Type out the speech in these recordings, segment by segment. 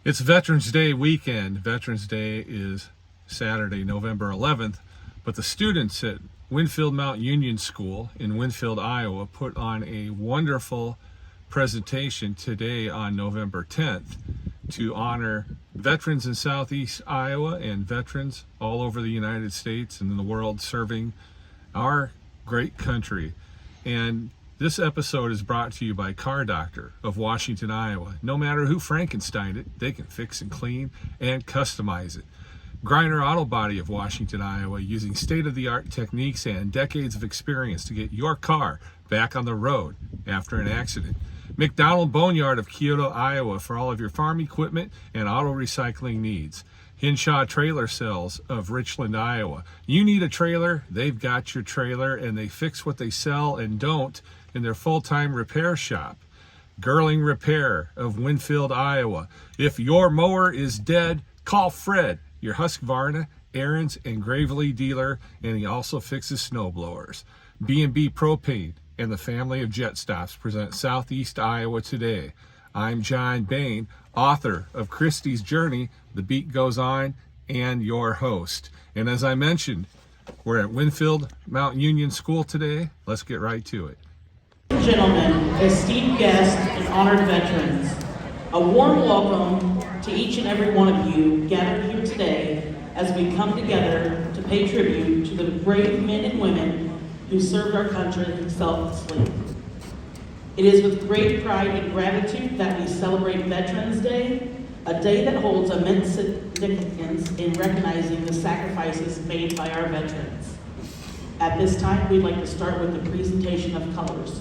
It's Veterans Day weekend. Veterans Day is Saturday, November 11th, but the students at Winfield Mount Union School in Winfield, Iowa put on a wonderful presentation today on November 10th to honor veterans in Southeast Iowa and veterans all over the United States and in the world serving our great country. And this episode is brought to you by Car Doctor of Washington, Iowa. No matter who Frankensteined it, they can fix and clean and customize it. Griner Auto Body of Washington, Iowa, using state-of-the-art techniques and decades of experience to get your car back on the road after an accident. McDonald Boneyard of Kyoto, Iowa, for all of your farm equipment and auto recycling needs. Hinshaw Trailer Sales of Richland, Iowa. You need a trailer, they've got your trailer, and they fix what they sell and don't in their full-time repair shop. Girling Repair of Winfield, Iowa. If your mower is dead, call Fred, your Husqvarna, Aaron's, and Gravely dealer, and he also fixes snow blowers. B&B Propane and the family of Jet Stops present Southeast Iowa Today. I'm John Bain, author of Christie's Journey, The Beat Goes On, and your host. And as I mentioned, we're at Winfield Mount Union School today. Let's get right to it. Gentlemen, esteemed guests, and honored veterans, a warm welcome to each and every one of you gathered here today as we come together to pay tribute to the brave men and women who served our country selflessly. It is with great pride and gratitude that we celebrate Veterans Day, a day that holds immense significance in recognizing the sacrifices made by our veterans. At this time, we'd like to start with the presentation of colors.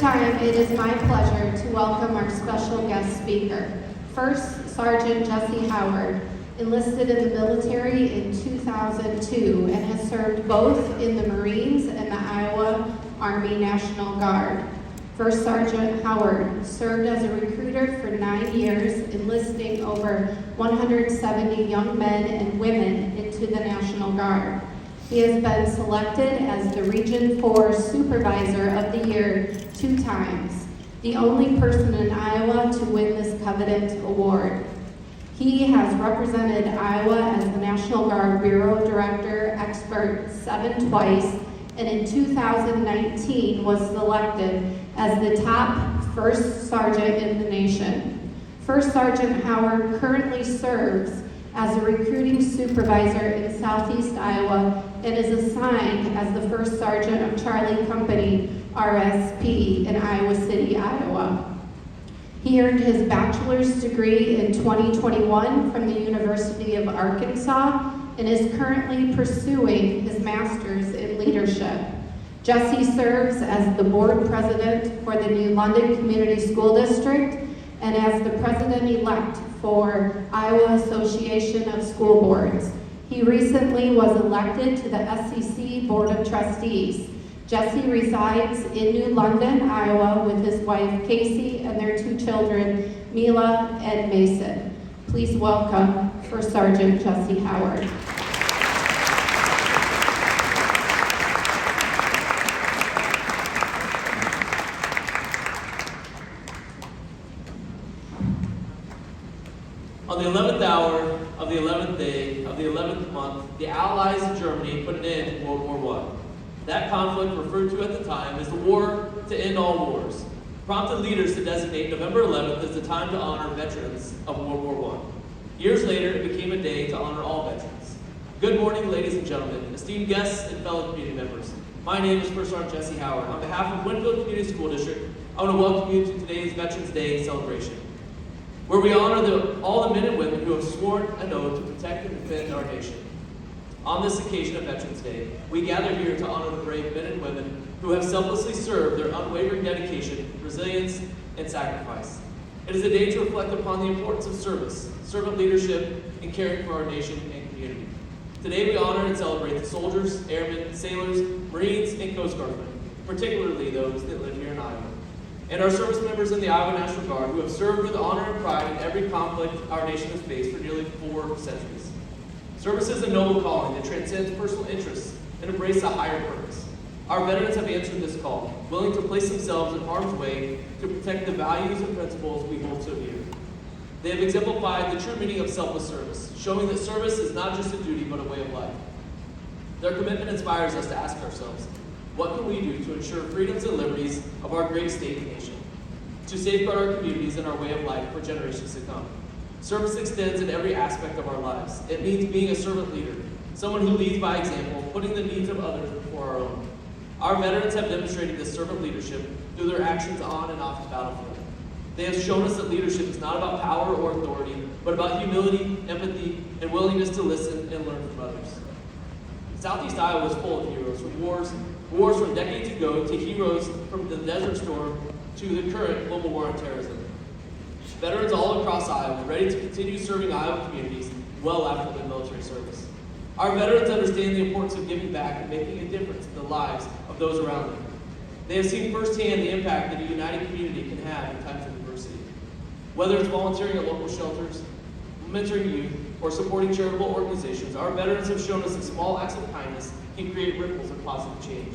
time, it is my pleasure to welcome our special guest speaker. First, Sergeant Jesse Howard, enlisted in the military in 2002 and has served both in the Marines and the Iowa Army National Guard. First Sergeant Howard served as a recruiter for 9 years, enlisting over 170 young men and women into the National Guard. He has been selected as the Region 4 Supervisor of the Year 2 times, the only person in Iowa to win this coveted award. He has represented Iowa as the National Guard Bureau Director Expert 7 twice, and in 2019 was selected as the top First Sergeant in the nation. First Sergeant Howard currently serves as a recruiting supervisor in Southeast Iowa and is assigned as the First Sergeant of Charlie Company, RSP, in Iowa City, Iowa. He earned his bachelor's degree in 2021 from the University of Arkansas and is currently pursuing his master's in leadership. Jesse serves as the board president for the New London Community School District and as the president-elect for Iowa Association of School Boards. He recently was elected to the SCC Board of Trustees. Jesse resides in New London, Iowa with his wife Casey and their 2 children, Mila and Mason. Please welcome First Sergeant Jesse Howard. On the 11th hour of the 11th day of the 11th month, the Allies in Germany put an end to World War I. That conflict, referred to at the time as the War to End All Wars, prompted leaders to designate November 11th as the time to honor veterans of World War I. Years later, it became a day to honor all veterans. Good morning, ladies and gentlemen, esteemed guests and fellow community members. My name is First Sergeant Jesse Howard. On behalf of Winfield Community School District, I want to welcome you to today's Veterans Day celebration, where we honor all the men and women who have sworn an oath to protect and defend our nation. On this occasion of Veterans Day, we gather here to honor the brave men and women who have selflessly served their unwavering dedication, resilience, and sacrifice. It is a day to reflect upon the importance of service, servant leadership, and caring for our nation and community. Today we honor and celebrate the soldiers, airmen, sailors, Marines, and Coast Guardsmen, particularly those that live here in Iowa, and our service members in the Iowa National Guard who have served with honor and pride in every conflict our nation has faced for nearly 4 centuries. Service is a noble calling that transcends personal interests and embraces a higher purpose. Our veterans have answered this call, willing to place themselves in harm's way to protect the values and principles we hold so dear. They have exemplified the true meaning of selfless service, showing that service is not just a duty but a way of life. Their commitment inspires us to ask ourselves, what can we do to ensure freedoms and liberties of our great state and nation, to safeguard our communities and our way of life for generations to come? Service extends in every aspect of our lives. It means being a servant leader, someone who leads by example, putting the needs of others before our own. Our veterans have demonstrated this servant leadership through their actions on and off the battlefield. They have shown us that leadership is not about power or authority, but about humility, empathy, and willingness to listen and learn from others. Southeast Iowa is full of heroes, from wars from decades ago to heroes from the Desert Storm to the current global war on terrorism. Veterans all across Iowa ready to continue serving Iowa communities well after their military service. Our veterans understand the importance of giving back and making a difference in the lives of those around them. They have seen firsthand the impact that a united community can have in times of adversity. Whether it's volunteering at local shelters, mentoring youth, or supporting charitable organizations, our veterans have shown us that small acts of kindness can create ripples of positive change.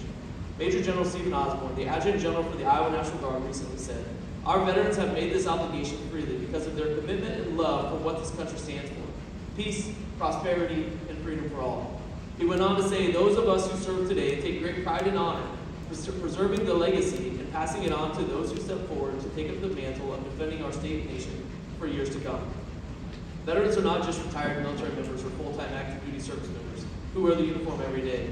Major General Stephen Osborne, the Adjutant General for the Iowa National Guard, recently said, "Our veterans have made this obligation freely because of their commitment and love for what this country stands for: peace, prosperity, and freedom for all." He went on to say, "Those of us who serve today take great pride and honor for preserving the legacy and passing it on to those who step forward to take up the mantle of defending our state and nation for years to come." Veterans are not just retired military members or full-time active duty service members who wear the uniform every day.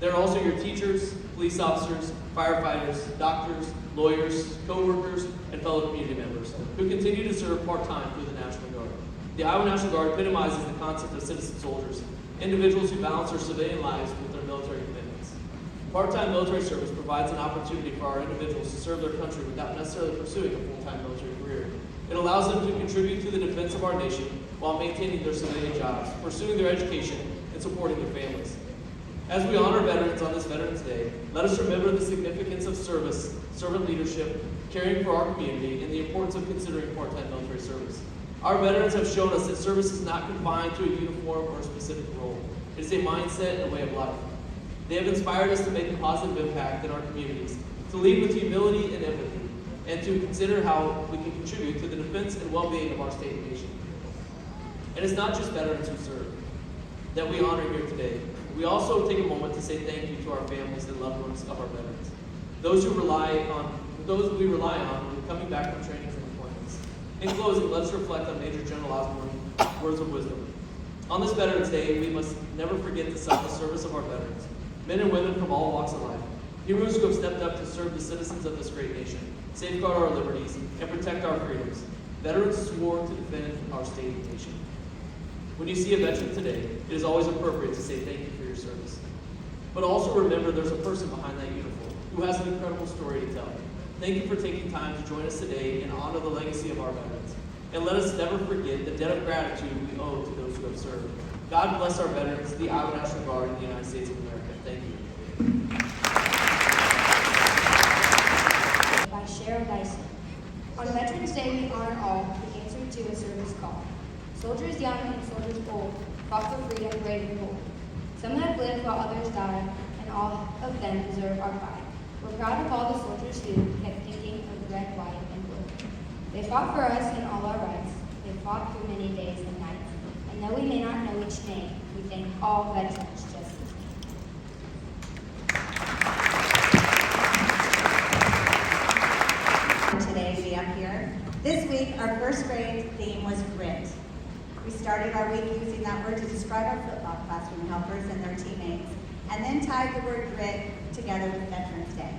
They're also your teachers, police officers, firefighters, doctors, lawyers, co-workers, and fellow community members who continue to serve part-time through the National Guard. The Iowa National Guard epitomizes the concept of citizen soldiers, individuals who balance their civilian lives with their military commitments. Part-time military service provides an opportunity for our individuals to serve their country without necessarily pursuing a full-time military career. It allows them to contribute to the defense of our nation while maintaining their civilian jobs, pursuing their education, and supporting their families. As we honor veterans on this Veterans Day, let us remember the significance of service, servant leadership, caring for our community, and the importance of considering part-time military service. Our veterans have shown us that service is not confined to a uniform or a specific role. It is a mindset and a way of life. They have inspired us to make a positive impact in our communities, to lead with humility and empathy, and to consider how we can contribute to the defense and well-being of our state and nation. And it's not just veterans who serve that we honor here today. We also take a moment to say thank you to our families and loved ones of our veterans. Those we rely on when coming back from trainings and deployments. In closing, let us reflect on Major General Osborne's words of wisdom. On this Veterans Day, we must never forget the selfless service of our veterans, men and women from all walks of life, heroes who have stepped up to serve the citizens of this great nation, safeguard our liberties, and protect our freedoms. Veterans swore to defend our state and nation. When you see a veteran today, it is always appropriate to say thank you for your service. But also remember there's a person behind that uniform who has an incredible story to tell. Thank you for taking time to join us today and honor the legacy of our veterans. And let us never forget the debt of gratitude we owe to those who have served. God bless our veterans, the Iowa National Guard, and the United States of America. Thank you. By Cheryl Dyson. On Veterans Day, we honor all who answered to a service call. Soldiers young and soldiers old fought for freedom brave and bold. Some have lived while others died, and all of them deserve our pride. We're proud of all the soldiers who kept thinking of red, white, and blue. They fought for us and all our rights. They fought through many days and nights. And though we may not know each name, we thank all veterans just the same. Today to be up here. This week, our first grade theme was grit. We started our week using that word to describe our football classroom helpers and their teammates, and then tied the word grit together with Veterans Day.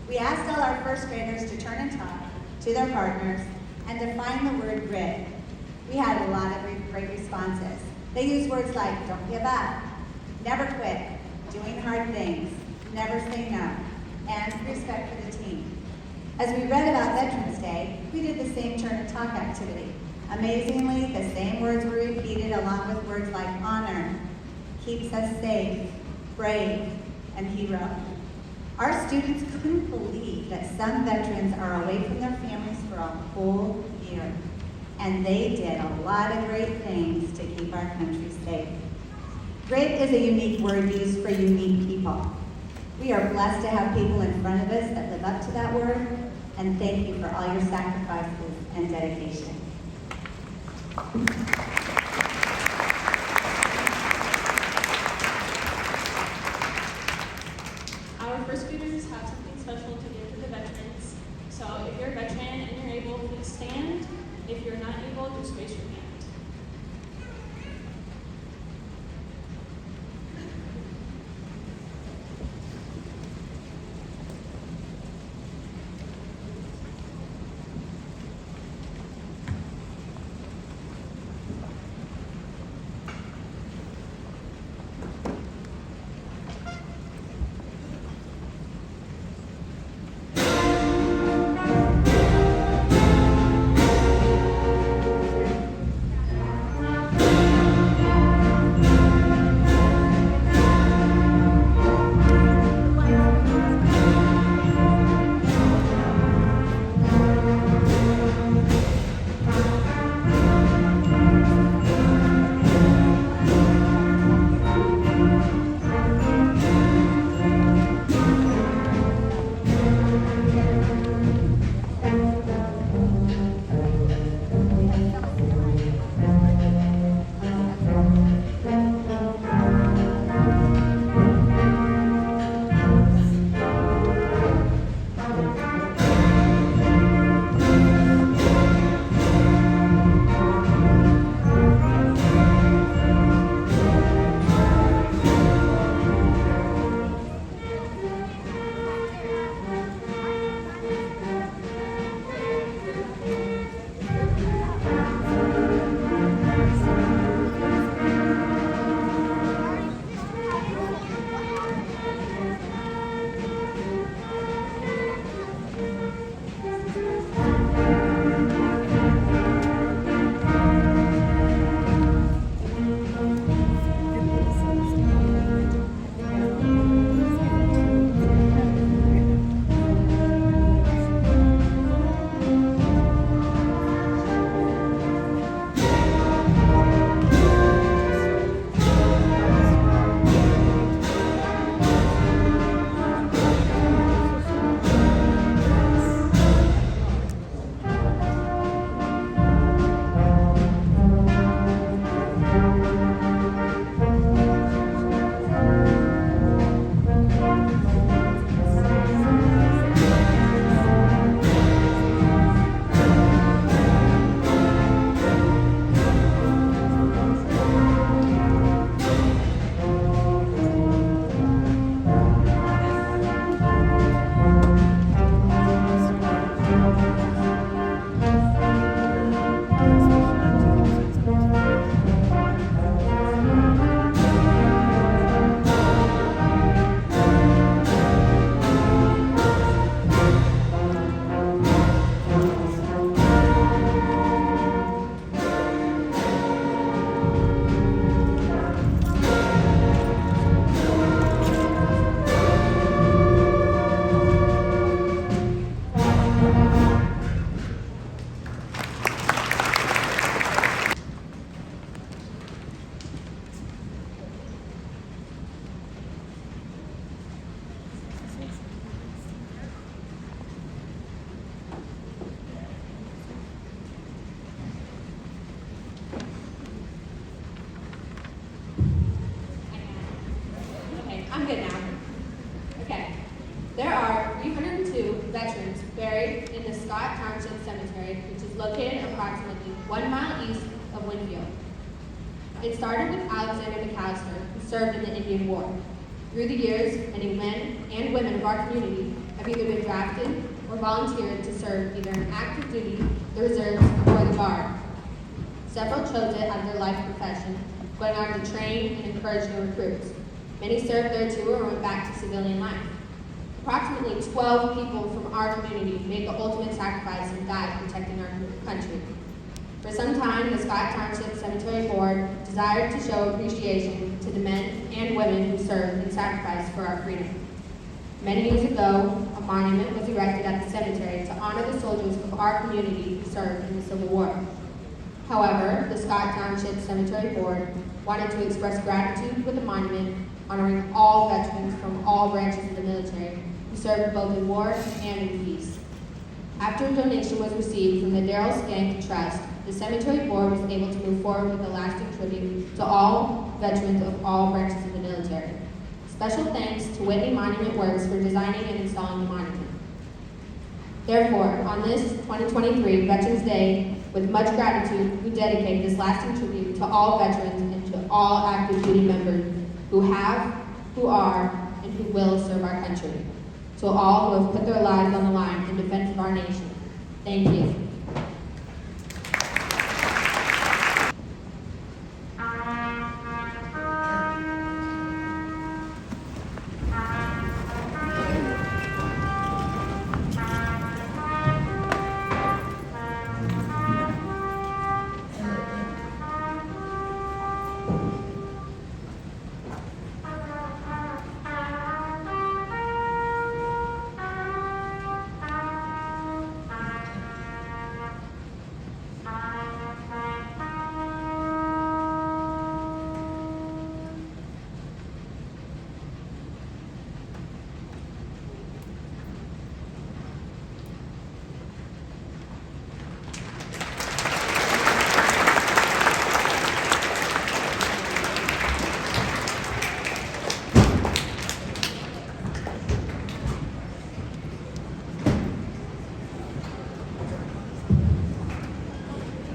We asked all our first graders to turn and talk to their partners and define the word grit. We had a lot of great responses. They used words like don't give up, never quit, doing hard things, never say no, and respect for the team. As we read about Veterans Day, we did the same turn and talk activity. Amazingly, the same words were repeated along with words like honor, keeps us safe, brave, and hero. Our students couldn't believe that some veterans are away from their families for a whole year, and they did a lot of great things to keep our country safe. Great is a unique word used for unique people. We are blessed to have people in front of us that live up to that word, and thank you for all your sacrifices and dedication. Our first graders have something special to give to the veterans. So if you're a veteran and you're able, please stand. If you're not able, just raise your hand. which is located approximately 1 mile east of Winfield. It started with Alexander McAllister, who served in the Indian War. Through the years, many men and women of our community have either been drafted or volunteered to serve either in active duty, the reserves, or the Guard. Several chose it as their life profession, going on to train and encourage new recruits. Many served there too or went back to civilian life. Approximately 12 people from our community made the ultimate sacrifice and died protecting our country. For some time, the Scott Township Cemetery Board desired to show appreciation to the men and women who served and sacrificed for our freedom. Many years ago, a monument was erected at the cemetery to honor the soldiers of our community who served in the Civil War. However, the Scott Township Cemetery Board wanted to express gratitude with a monument honoring all veterans from all branches of the military who served both in war and in peace. After a donation was received from the Darrell Skank Trust, the Cemetery Board was able to move forward with a lasting tribute to all veterans of all branches of the military. Special thanks to Whitney Monument Works for designing and installing the monument. Therefore, on this 2023 Veterans Day, with much gratitude, we dedicate this lasting tribute to all veterans and to all active duty members who have, who are, and who will serve our country. To all who have put their lives on the line in defense of our nation, thank you.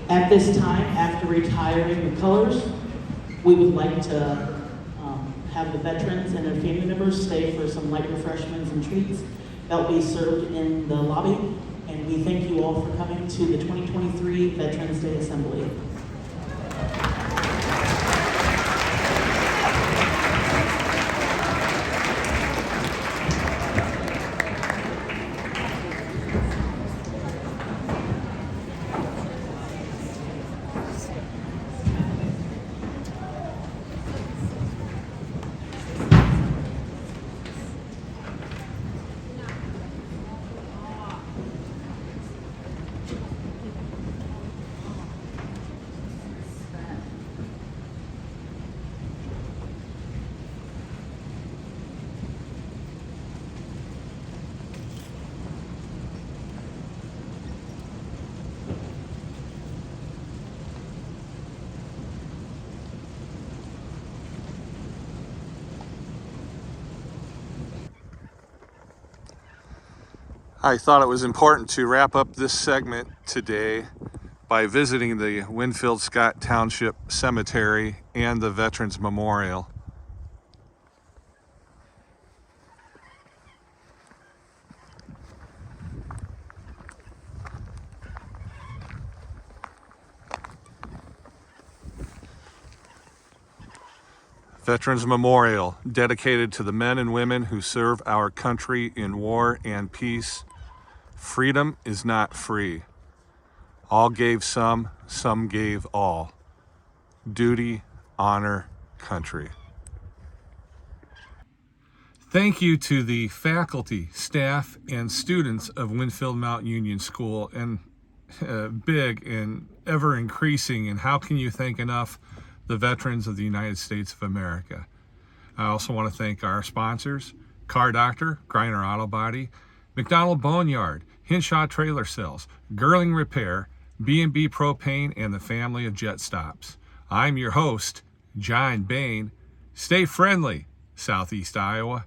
At this time, after retiring the colors, we would like to have the veterans and their family members stay for some light refreshments and treats that will be served in the lobby. And we thank you all for coming to the 2023 Veterans Day Assembly. I thought it was important to wrap up this segment today by visiting the Winfield Scott Township Cemetery and the Veterans Memorial. Veterans Memorial, dedicated to the men and women who serve our country in war and peace. Freedom is not free. All gave some gave all. Duty, honor, country. Thank you to the faculty, staff, and students of Winfield Mount Union School, and big and ever increasing, and how can you thank enough, the veterans of the United States of America. I also want to thank our sponsors, Car Doctor, Griner Auto Body, McDonald Boneyard, Hinshaw Trailer Sales, Girling Repair, B&B Propane, and the family of Jet Stops. I'm your host, John Bain. Stay friendly, Southeast Iowa.